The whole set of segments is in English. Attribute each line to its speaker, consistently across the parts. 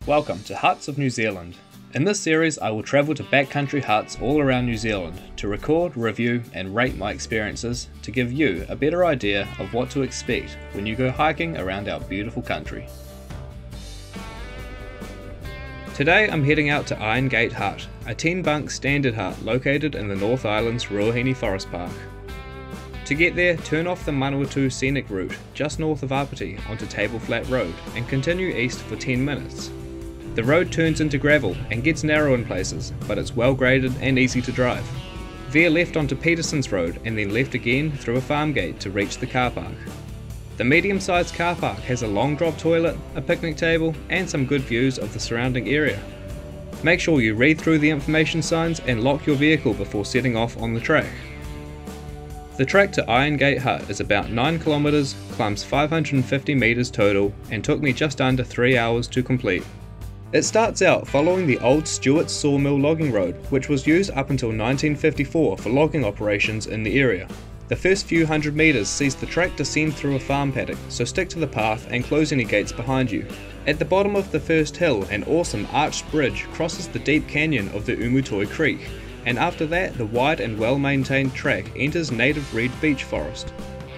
Speaker 1: Welcome to Huts of New Zealand. In this series I will travel to backcountry huts all around New Zealand to record, review and rate my experiences to give you a better idea of what to expect when you go hiking around our beautiful country. Today I'm heading out to Iron Gate Hut, a 10-bunk standard hut located in the North Island's Ruahine Forest Park. To get there, turn off the Manawatu scenic route just north of Apiti onto Table Flat Road and continue east for 10 minutes. The road turns into gravel and gets narrow in places, but it's well graded and easy to drive. Veer left onto Petersons Road and then left again through a farm gate to reach the car park. The medium-sized car park has a long drop toilet, a picnic table and some good views of the surrounding area. Make sure you read through the information signs and lock your vehicle before setting off on the track. The trek to Iron Gate Hut is about 9 kilometres, climbs 550 metres total and took me just under 3 hours to complete. It starts out following the old Stewart's Sawmill logging road, which was used up until 1954 for logging operations in the area. The first few hundred metres sees the track descend through a farm paddock, so stick to the path and close any gates behind you. At the bottom of the first hill, an awesome arched bridge crosses the deep canyon of the Umutoi Creek, and after that the wide and well-maintained track enters native reed beech forest.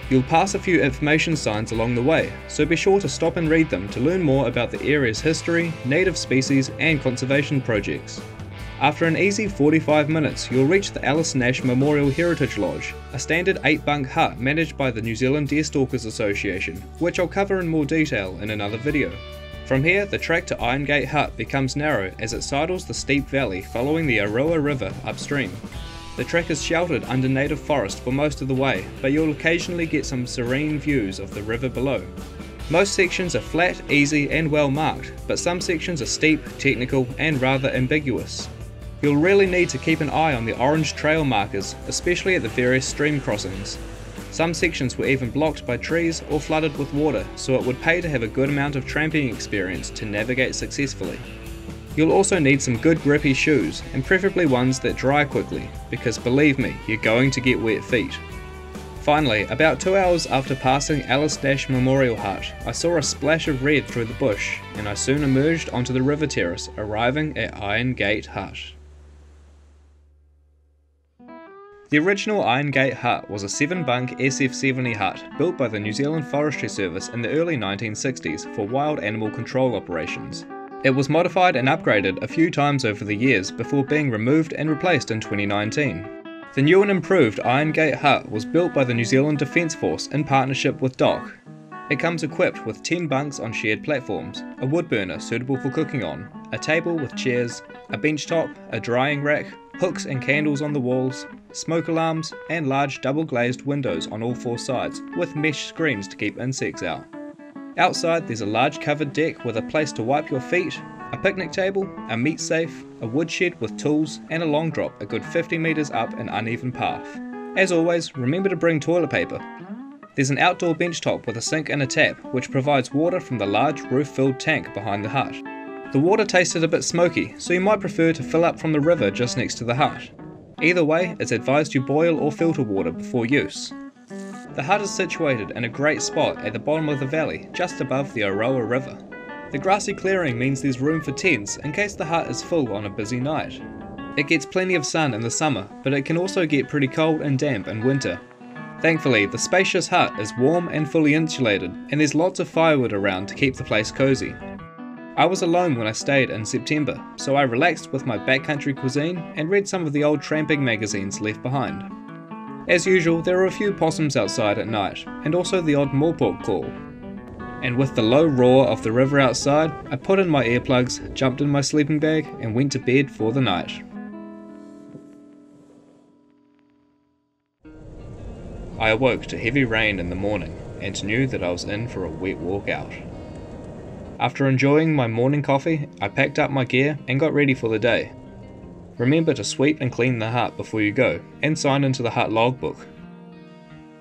Speaker 1: You'll pass a few information signs along the way, so be sure to stop and read them to learn more about the area's history, native species and conservation projects. After an easy 45 minutes, you'll reach the Alice Nash Memorial Heritage Lodge, a standard 8-bunk hut managed by the New Zealand Deerstalkers Association, which I'll cover in more detail in another video. From here, the track to Iron Gate Hut becomes narrow as it sidles the steep valley following the Oroua River upstream. The track is sheltered under native forest for most of the way, but you'll occasionally get some serene views of the river below. Most sections are flat, easy and well marked, but some sections are steep, technical and rather ambiguous. You'll really need to keep an eye on the orange trail markers, especially at the various stream crossings. Some sections were even blocked by trees or flooded with water, so it would pay to have a good amount of tramping experience to navigate successfully. You'll also need some good grippy shoes, and preferably ones that dry quickly, because believe me, you're going to get wet feet. Finally, about 2 hours after passing Alice Nash Memorial Hut, I saw a splash of red through the bush, and I soon emerged onto the river terrace, arriving at Iron Gate Hut. The original Iron Gate Hut was a 7-bunk SF70 hut built by the New Zealand Forestry Service in the early 1960s for wild animal control operations. It was modified and upgraded a few times over the years before being removed and replaced in 2019. The new and improved Iron Gate Hut was built by the New Zealand Defence Force in partnership with DOC. It comes equipped with 10 bunks on shared platforms, a wood burner suitable for cooking on, a table with chairs, a bench top, a drying rack, hooks and candles on the walls, smoke alarms, and large double glazed windows on all 4 sides with mesh screens to keep insects out. Outside there's a large covered deck with a place to wipe your feet, a picnic table, a meat safe, a woodshed with tools and a long drop a good 50 metres up an uneven path. As always, remember to bring toilet paper. There's an outdoor bench top with a sink and a tap which provides water from the large roof-filled tank behind the hut. The water tasted a bit smoky, so you might prefer to fill up from the river just next to the hut. Either way, it's advised you boil or filter water before use. The hut is situated in a great spot at the bottom of the valley, just above the Oroua River. The grassy clearing means there's room for tents in case the hut is full on a busy night. It gets plenty of sun in the summer, but it can also get pretty cold and damp in winter. Thankfully, the spacious hut is warm and fully insulated, and there's lots of firewood around to keep the place cozy. I was alone when I stayed in September, so I relaxed with my backcountry cuisine and read some of the old tramping magazines left behind. As usual, there were a few possums outside at night, and also the odd moorpork call. And with the low roar of the river outside, I put in my earplugs, jumped in my sleeping bag, and went to bed for the night. I awoke to heavy rain in the morning, and knew that I was in for a wet walk out. After enjoying my morning coffee, I packed up my gear and got ready for the day. Remember to sweep and clean the hut before you go, and sign into the hut logbook.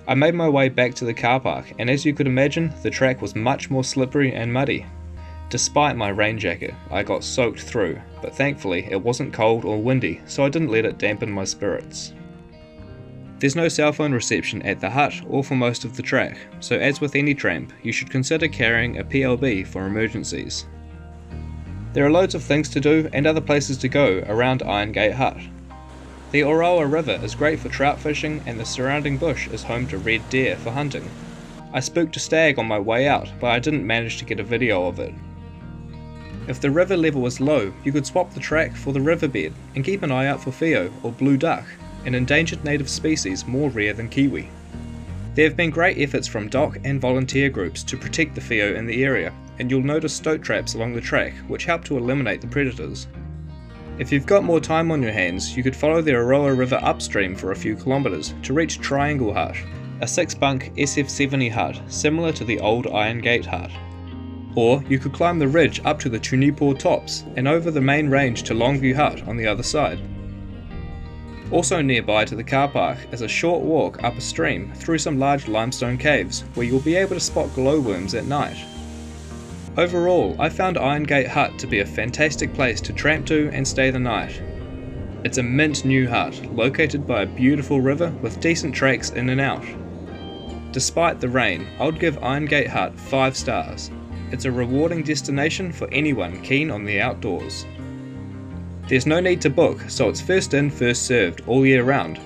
Speaker 1: I made my way back to the car park, and as you could imagine, the track was much more slippery and muddy. Despite my rain jacket, I got soaked through, but thankfully it wasn't cold or windy, so I didn't let it dampen my spirits. There's no cell phone reception at the hut or for most of the track, so as with any tramp, you should consider carrying a PLB for emergencies. There are loads of things to do and other places to go around Iron Gate Hut. The Oroua River is great for trout fishing and the surrounding bush is home to red deer for hunting. I spooked a stag on my way out, but I didn't manage to get a video of it. If the river level was low, you could swap the track for the riverbed and keep an eye out for Whio or blue duck, an endangered native species more rare than Kiwi. There have been great efforts from DOC and volunteer groups to protect the Whio in the area, and you'll notice stoat traps along the track which help to eliminate the predators. If you've got more time on your hands, you could follow the Oroua River upstream for a few kilometres to reach Triangle Hut, a 6-bunk SF70 hut similar to the old Iron Gate Hut. Or you could climb the ridge up to the Tunipur tops and over the main range to Longview Hut on the other side. Also nearby to the car park is a short walk up a stream through some large limestone caves where you'll be able to spot glowworms at night. Overall, I found Iron Gate Hut to be a fantastic place to tramp to and stay the night. It's a mint new hut, located by a beautiful river with decent tracks in and out. Despite the rain, I would give Iron Gate Hut 5 stars. It's a rewarding destination for anyone keen on the outdoors. There's no need to book, so it's first in, first served all year round.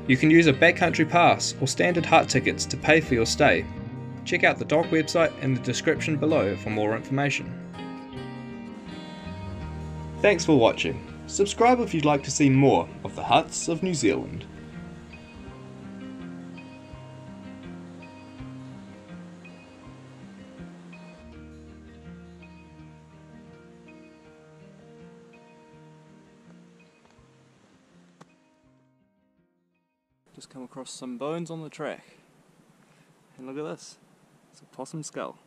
Speaker 1: You can use a backcountry pass or standard hut tickets to pay for your stay. Check out the DOC website in the description below for more information. Thanks for watching. Subscribe if you'd like to see more of the huts of New Zealand. Just come across some bones on the track. And look at this. It's a possum skull.